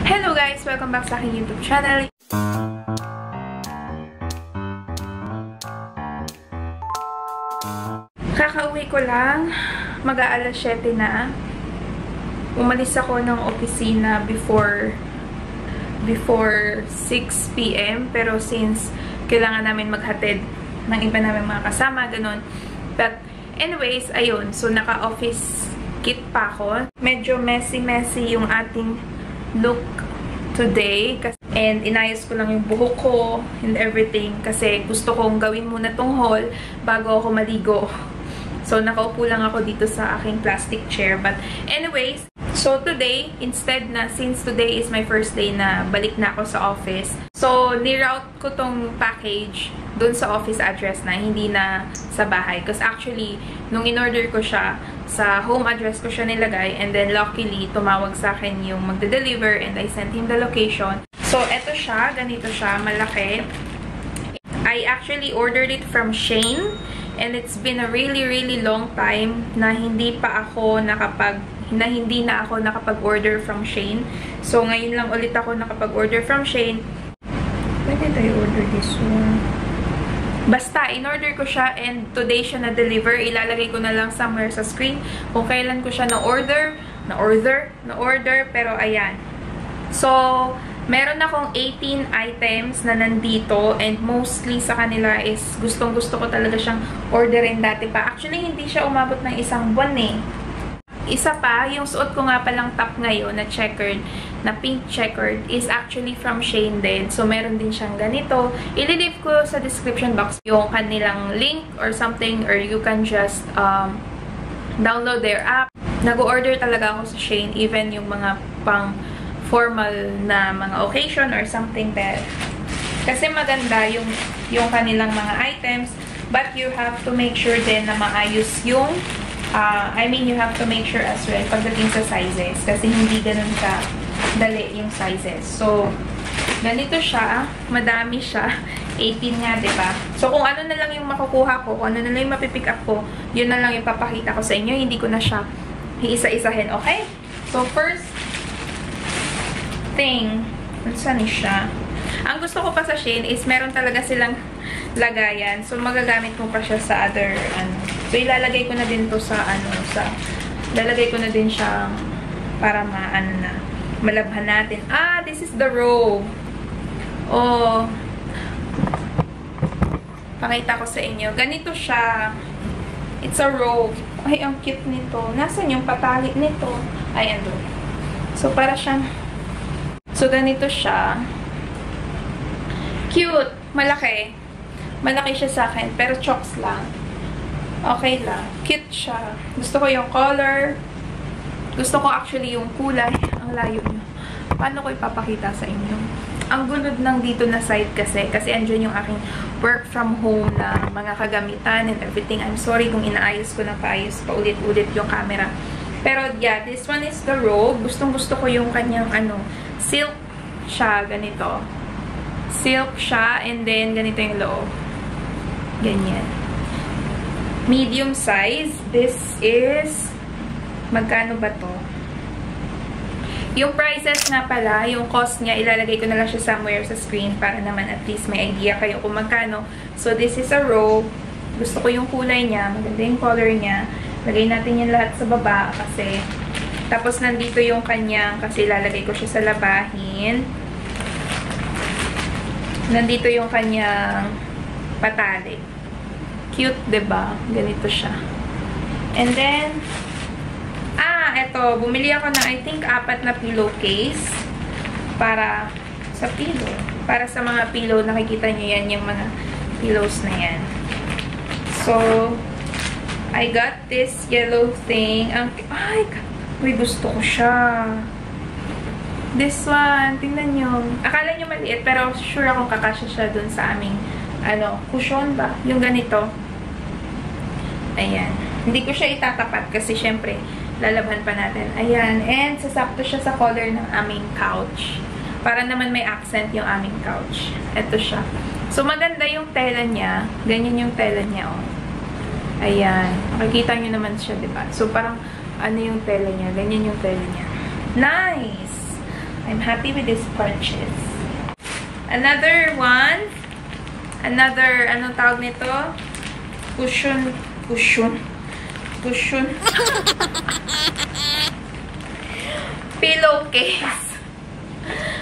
Hello guys! Welcome back sa aking YouTube channel. Kakauwi ko lang. Mag-aalas 7 na. Umalis ako ng opisina before 6 PM. Pero since kailangan namin maghatid ng iba namin mga kasama, ganun. But anyways, ayun. So, naka-office kit pa ako. Medyo messy yung ating look today. And inayos ko lang yung buhok ko and everything. Kasi gusto kong gawin muna tong haul bago ako maligo. So, nakaupo lang ako dito sa aking plastic chair. But anyways, so today, instead na, since today is my first day na balik na ako sa office, so, niroute ko tong package dun sa office address na, hindi na sa bahay. Because actually, nung in-order ko siya, sa home address ko siya nilagay, and then luckily, tumawag sa akin yung magde-deliver, and I sent him the location. So, eto siya, ganito siya, malaki. I actually ordered it from Shein, and it's been a really long time na hindi na ako nakapag-order from Shein. So, ngayon lang ulit ako nakapag-order from Shein. Why did I order this one? Basta, in-order ko siya and today siya na-deliver. Ilalagay ko na lang somewhere sa screen kung kailan ko siya na-order. Pero ayan. So, meron akong 18 items na nandito and mostly sa kanila is gustong-gusto ko talaga siyang orderin dati pa. Actually, hindi siya umabot ng isang buwan eh. Isa pa, yung suot ko nga palang top ngayon na checkered, na pink checkered, is actually from Shein din. So, meron din siyang ganito. Ililive ko sa description box yung kanilang link or something, or you can just download their app. Nag-order talaga ako sa Shein, even yung mga pang formal na mga occasion or something that kasi maganda yung kanilang mga items, but you have to make sure din na maayos yung you have to make sure as well pagdating sa sizes kasi hindi ganun ka dali yung sizes. So, ganito siya, madami siya, 18 nga, diba? So, kung ano na lang yung makukuha ko, kung ano na lang yung mapipick up ko, yun na lang yung papakita ko sa inyo, hindi ko na siya iisa-isahin, okay? So, first thing, saan siya? Ang gusto ko pa sa Shein is meron talaga silang lagayan. So, magagamit mo pa siya sa other, So, ilalagay ko na din to sa, lalagay ko na din siya para malabhan natin. Ah, this is the robe. Oh. Pakita ko sa inyo. Ganito siya. It's a robe. Ay, ang cute nito. Nasaan yung patali nito? Ay, ando. So, para siyang so, ganito siya. Cute. Malaki. Malaki siya sa akin. Pero chocks lang. Okay lang. Cute siya. Gusto ko yung color. Gusto ko actually yung kulay. Ang layo niya. Paano ko ipapakita sa inyo? Ang gunod ng dito na side kasi andyan yung aking work from home na mga kagamitan and everything. I'm sorry kung inaayos ko na paayos paulit-ulit yung camera. Pero yeah, this one is the robe. Gustong-gusto ko yung kanyang silk siya, ganito. Silk siya, and then ganito yung loob. Ganyan. Medium size. This is, magkano ba to? Yung prices nga pala, yung cost niya, ilalagay ko na lang siya somewhere sa screen para naman at least may idea kayo kung magkano. So, this is a robe. Gusto ko yung kulay niya. Maganda yung color niya. Lagay natin yung lahat sa baba kasi tapos, nandito yung kanyang, kasi lalagay ko siya sa labahin. Nandito yung kanyang patali. Cute, diba? Ganito siya. And then, eto. Bumili ako ng, I think, 4 na pillowcase. Para sa pillow. Para sa mga pillow, nakikita nyo yan, yung mga pillows na yan. So, I got this yellow thing. Ay, uy, gusto ko siya. This one, tingnan nyo. Akala nyo maliit, pero sure akong kakasya siya dun sa aming, cushion ba? Yung ganito. Ayan. Hindi ko siya itatapat kasi syempre, lalabhan pa natin. Ayan. And, sasakto siya sa color ng aming couch. Para naman may accent yung aming couch. Ito siya. So, maganda yung tela niya. Ganyan yung tela niya, oh. Ayan. Makikita nyo naman siya, diba? So, parang, yung tela niya. Ganyan yung tela niya. Nice! I'm happy with this purchase. Another one. Another, anong tawag nito? Cushion. Pillowcase.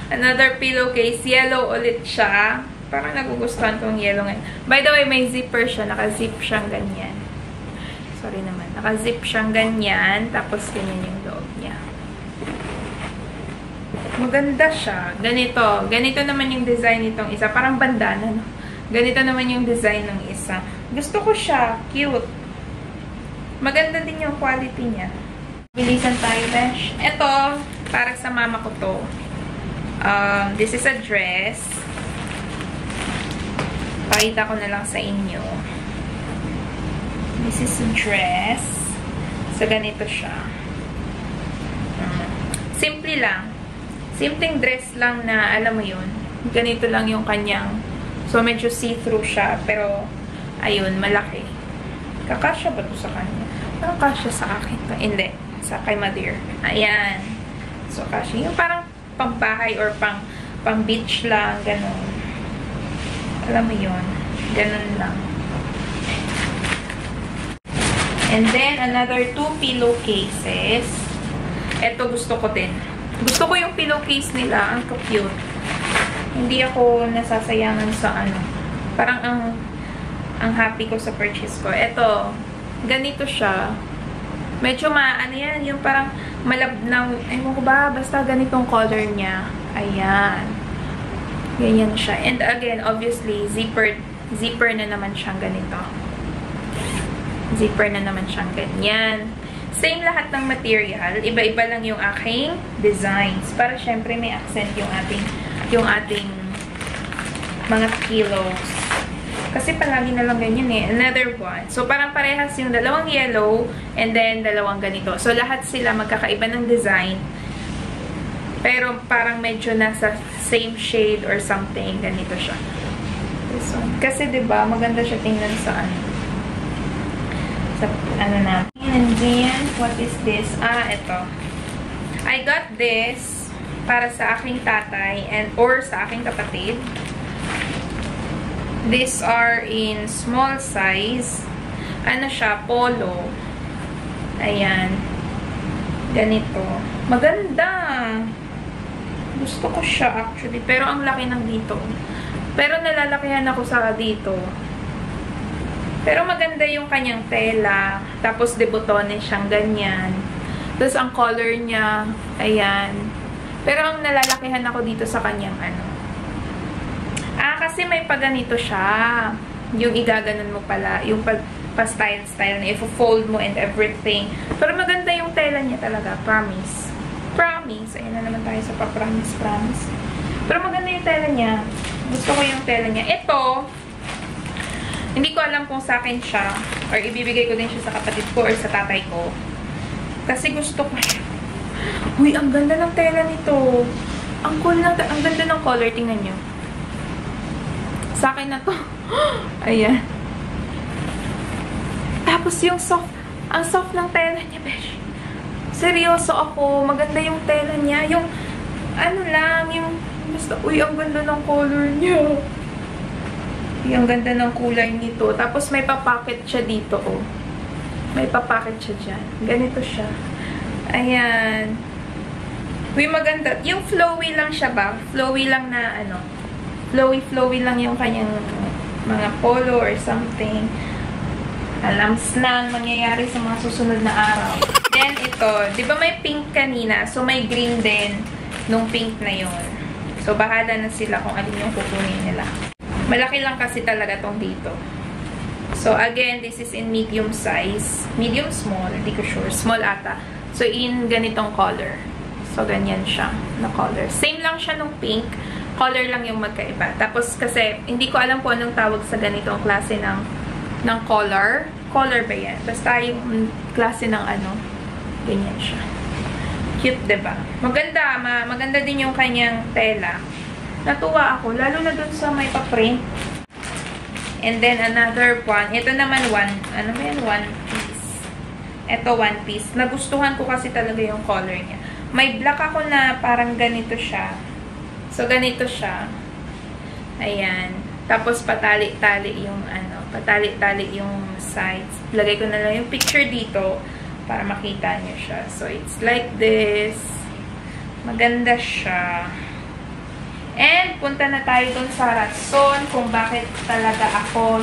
Another pillowcase. Yellow ulit siya. Parang nagugustuhan ko yung yellow ngayon. By the way, may zipper siya. Naka-zip siyang ganyan. Sorry naman. Naka-zip siyang ganyan. Tapos ganyan yung loob niya. Maganda siya. Ganito. Ganito naman yung design nitong isa. Parang bandana, no? Ganito naman yung design ng isa. Gusto ko siya. Cute. Maganda din yung quality niya. Bilisan tayo, besh. Ito, para sa mama ko to. This is a dress. Pakita ko na lang sa inyo. This is a dress. So, ganito siya. Simple lang. Simpleng dress lang na, alam mo yun, ganito lang yung kanyang. So, medyo see-through siya. Pero, ayun, malaki. Kakasya ba ito sa kanya? Parang kasya sa akin. Hindi. Sa kay Mother. Ayan. So, kasya. Yung parang pambahay or pang-beach lang. Ganon. Alam mo yun. Ganon lang. And then, another 2 pillowcases. Ito gusto ko din. Gusto ko yung pillowcase nila. Ang cute. Hindi ako nasasayangan sa ano. Parang ang happy ko sa purchase ko. Ito, ganito siya. Medyo ano yan, yung parang malabnaw. Ewan ko ba, basta ganitong color niya. Ayan. Ganyan siya. And again, obviously, zipper na naman siyang ganito. Zipper na naman siyang ganyan. Same lahat ng material. Iba-iba lang yung aking designs. Para syempre may accent yung ating mga pillows. Kasi palagi na lang ganyan eh. Another one. So, parang parehas yung dalawang yellow and then dalawang ganito. So, lahat sila magkakaiba ng design. Pero parang medyo nasa same shade or something. Ganito siya. This one. Kasi diba, maganda siya tingnan sa ano natin. And then, what is this? Ito. I got this para sa aking tatay or sa aking kapatid. These are in small size. Ano siya? Polo. Ayan. Ganito. Maganda. Gusto ko siya actually. Pero ang laki ng dito. Pero nalalakihan ako sa dito. Pero maganda yung kanyang tela. Tapos debotones siyang ganyan. Tapos ang color niya, ayan. Pero ang nalalakihan ako dito sa kanyang ano. Kasi may paganito siya. Yung igaganon mo pala. Yung pa-style-style na i-fold mo and everything. Pero maganda yung tela niya talaga. Promise. Promise. Ayan na naman tayo sa pa-promise. Pero maganda yung tela niya. Gusto ko yung tela niya. Ito, hindi ko alam kung sa akin siya. Or ibibigay ko din siya sa kapatid ko or sa tatay ko. Kasi gusto ko siya. Uy, ang ganda ng tela nito. Ang cool na, ang ganda ng color. Tingnan nyo. Sa akin na to. Ayan. Tapos yung soft, ang soft ng tela niya, besh. Seryoso ako. Maganda yung tela niya. Yung, ano lang, yung, basta, uy, ang ganda ng color niya. Yung ganda ng kulay nito. Tapos may papacket siya dito, oh. May papacket siya dyan. Ganito siya. Ayan. Uy, maganda. Yung flowy lang siya ba? Flowy lang na, ano, flowy lang yung kanyang mga polo or something. Alams lang mangyayari sa mga susunod na araw. Then, ito. Di ba may pink kanina? So, may green din nung pink na yon. So, bahala na sila kung alin yung kukunin nila. Malaki lang kasi talaga tong dito. So, again, this is in medium size. Medium, small. Hindi ko sure. Small ata. So, in ganitong color. So, ganyan siya na color. Same lang siya nung pink. Color lang yung magkaiba. Tapos, kasi, hindi ko alam kung anong tawag sa ganitong klase ng color. Color ba yan? Basta yung klase ng ano. Ganyan siya. Cute, diba? Maganda. Maganda din yung kanyang tela. Natuwa ako. Lalo na dun sa may pa-print. And then, another one. Ito naman ano ba yan? One piece. Ito, one piece. Nagustuhan ko kasi talaga yung color niya. May black ako na parang ganito siya. So, ganito siya. Ayan. Tapos, patali-tali yung patali-tali yung sides. Lagay ko na lang yung picture dito para makita nyo siya. So, it's like this. Maganda siya. And, punta na tayo dun sa rason kung bakit talaga ako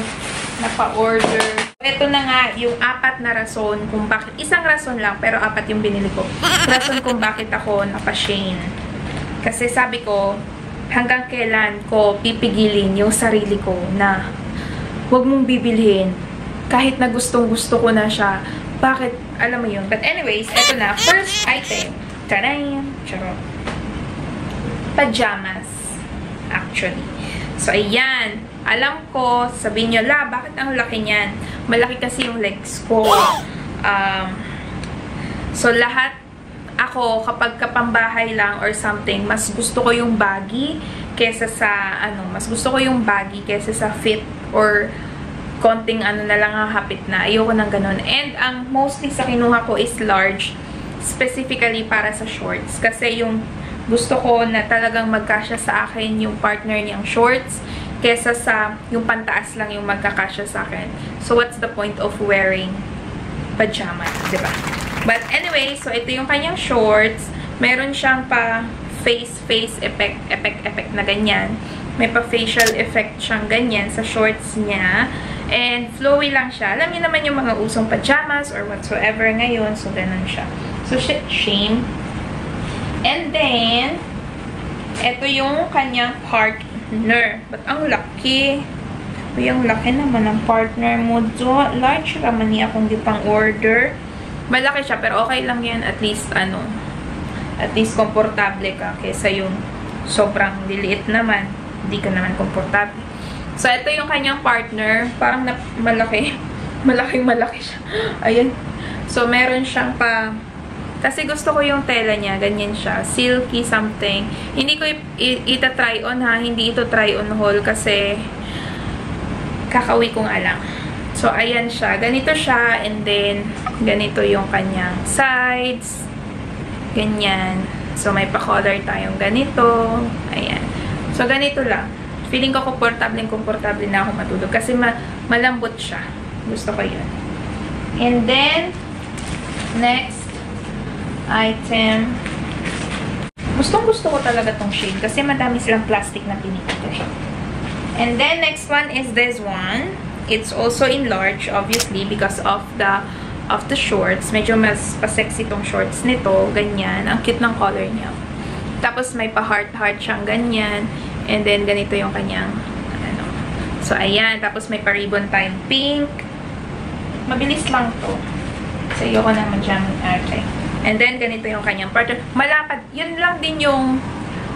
napa-order. Ito na nga yung 4 na rason kung bakit. Isang rason lang, pero 4 yung binili ko. Rason kung bakit ako napa-Shein. Kasi sabi ko, hanggang kailan ko pipigilin yung sarili ko na huwag mong bibilhin. Kahit na gustong-gusto ko na siya. Bakit? Alam mo yun. But anyways, ito na. First item. Tadam! Charot. Pajamas. Actually. So, ayan. Alam ko, sabihin nyo, bakit ang laki niyan? Malaki kasi yung legs ko. So, lahat ako, kapag kapambahay lang or something, mas gusto ko yung baggy kesa sa, mas gusto ko yung baggy kesa sa fit or konting na lang hapit na. Ayoko ng ganun. And ang mostly sa kinuha ko is large, specifically para sa shorts. Kasi yung gusto ko na talagang magkasya sa akin yung partner niyang shorts kesa sa yung pantaas lang yung magkakasya sa akin. So, what's the point of wearing pajamas, diba? But anyway, so ito yung kanyang shorts. Meron siyang pa face effect na ganyan. May pa facial effect siyang ganyan sa shorts niya. And flowy lang siya. Alam niyo naman yung mga usong pajamas or whatsoever ngayon. So, ganun siya. So, Shein. And then, ito yung kanyang partner. But ang laki. Yung laki naman ng partner mo. Large naman niya kung di pang order. Malaki siya, pero okay lang yan. At least, at least komportable ka. Kesa yung sobrang liliit naman. Hindi ka naman komportable. So, ito yung kanyang partner. Parang malaki. Malaking-malaki siya. Ayan. So, meron siyang pa... Kasi gusto ko yung tela niya. Ganyan siya. Silky something. Hindi ko ita-try on ha. Hindi ito try on haul kasi kakauwi ko nga lang. So, ayan siya. Ganito siya. And then, ganito yung kanyang sides. Ganyan. So, may pa-color tayong ganito. Ayan. So, ganito lang. Feeling ko komportable na ako matulog. Kasi malambot siya. Gusto ko yun. And then, next item. Gustong-gusto ko talaga tong shade. Kasi madami silang plastic na pinipili. And then, next one is this one. It's also in large, obviously, because of the shorts. Medyo mas pa-sexy tong shorts nito. Ganyan. Ang cute ng color niya. Tapos, may pa-heart-heart siyang ganyan. And then, ganito yung kanyang, So, ayan. Tapos, may pa-ribbon tayong pink. Mabilis lang to. So, ayoko naman dyan. Okay. And then, ganito yung kanyang partner. Malapad. Yun lang din yung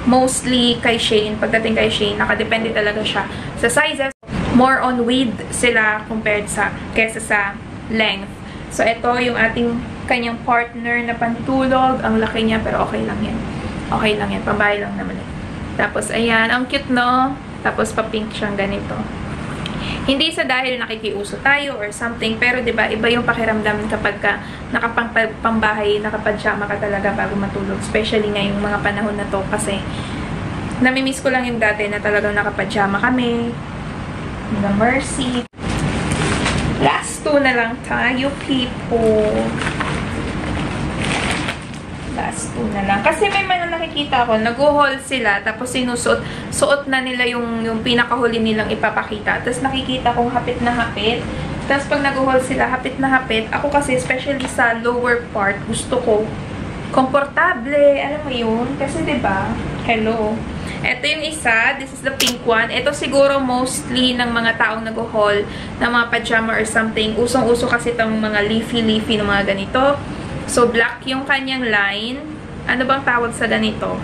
mostly kay Shein. Pagdating kay Shein, nakadepende talaga siya sa sizes. More on width sila compared kesa sa length. So, ito yung ating kanyang partner na pantulog. Ang laki niya, pero okay lang yan. Okay lang yan. Pambahay lang naman eh. Tapos, ayan. Ang cute, no? Tapos, pa-pink siyang ganito. Hindi sa dahil nakikiuso tayo or something, pero 'di ba iba yung pakiramdam kapag ka nakapambahay, nakapajama ka talaga bago matulog. Especially ngayong mga panahon na to kasi namimiss ko lang yung dati na talagang nakapajama kami. Na mercy. Last 2 na lang tayo, people. Last 2 na lang. Kasi may mga nakikita ako, nag-haul sila, tapos suot na nila yung pinakahuli nilang ipapakita. Tapos nakikita kong hapit na hapit. Tapos pag nag-haul sila, hapit na hapit. Ako kasi, especially sa lower part, gusto ko komportable. Alam mo yun? Kasi diba, hello. Ito yung isa. This is the pink one. Ito siguro mostly ng mga taong nag-haul ng mga pajama or something. Usong-uso kasi itong mga leafy-leafy ng mga ganito. So, black yung kanyang line. Ano bang tawag sa ganito?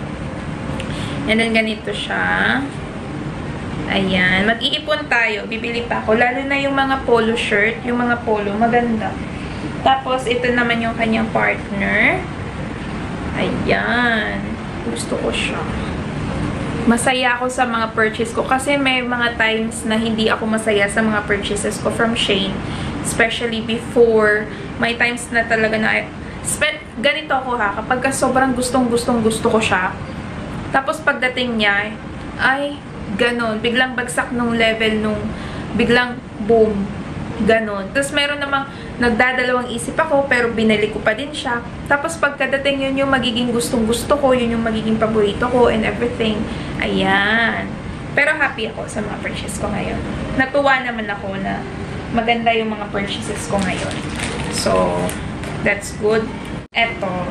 And then, ganito siya. Ayan. Mag-iipon tayo. Bibili pa ako. Lalo na yung mga polo shirt. Yung mga polo. Maganda. Tapos, ito naman yung kanyang partner. Ayan. Gusto ko siya. Masaya ako sa mga purchase ko. Kasi may mga times na hindi ako masaya sa mga purchases ko from Shein. Especially before. May times na talaga na Ganito ako ha, kapag sobrang gusto ko siya, tapos pagdating niya, ay, ganon, biglang bagsak nung level nung, biglang boom, ganon. Tapos meron namang nagdadalawang isip ako, pero binili ko pa din siya. Tapos pagkadating yun yung magiging gustong-gusto ko, yun yung magiging paborito ko and everything. Ayan. Pero happy ako sa mga purchases ko ngayon. Natuwa naman ako na maganda yung mga purchases ko ngayon. So, that's good. Eto,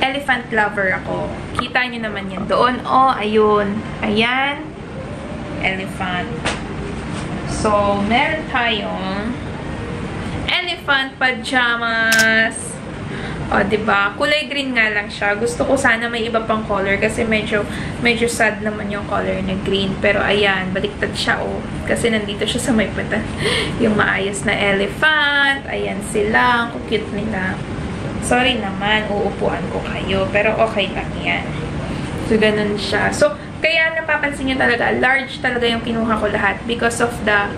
elephant lover ako. Kita nyo naman yan doon. Oh, ayun. Ayan. Elephant. So, meron tayong elephant pajamas. O, diba? Kulay green nga lang siya. Gusto ko sana may iba pang color kasi medyo sad naman yung color na green. Pero ayan, baliktad siya, oh. Kasi nandito siya sa may pata. Yung maayos na elephant. Ayan sila. Ang cute nila. Sorry naman, uupuan ko kayo. Pero okay lang yan. So, ganun siya. So, kaya napapansin nyo talaga, large talaga yung kinuha ko lahat because of the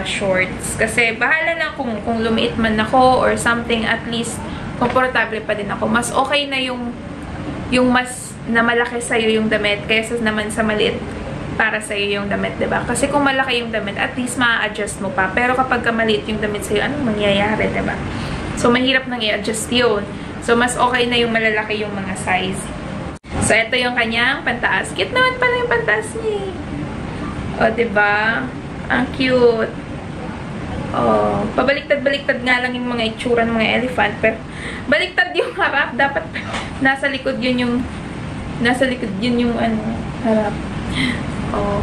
shorts. Kasi bahala na kung lumiit man ako or something, at least komportable pa din ako. Mas okay na yung mas na malaki sa'yo yung damit kaysa naman sa maliit para sa'yo yung damit, diba? Kasi kung malaki yung damit, at least ma-adjust mo pa. Pero kapag maliit yung damit sa'yo, anong mangyayari, diba? So, mahirap nang i-adjust yun. So, mas okay na yung malalaki yung mga size. So, ito yung kanyang pantaas. Cute naman pala yung pantaas niya. O, diba? Ang cute. Oh, pabaliktad-baliktad nga lang yung mga itsura ng mga elephant. Pero, baliktad yung harap. Dapat nasa likod yun yung harap. Oh.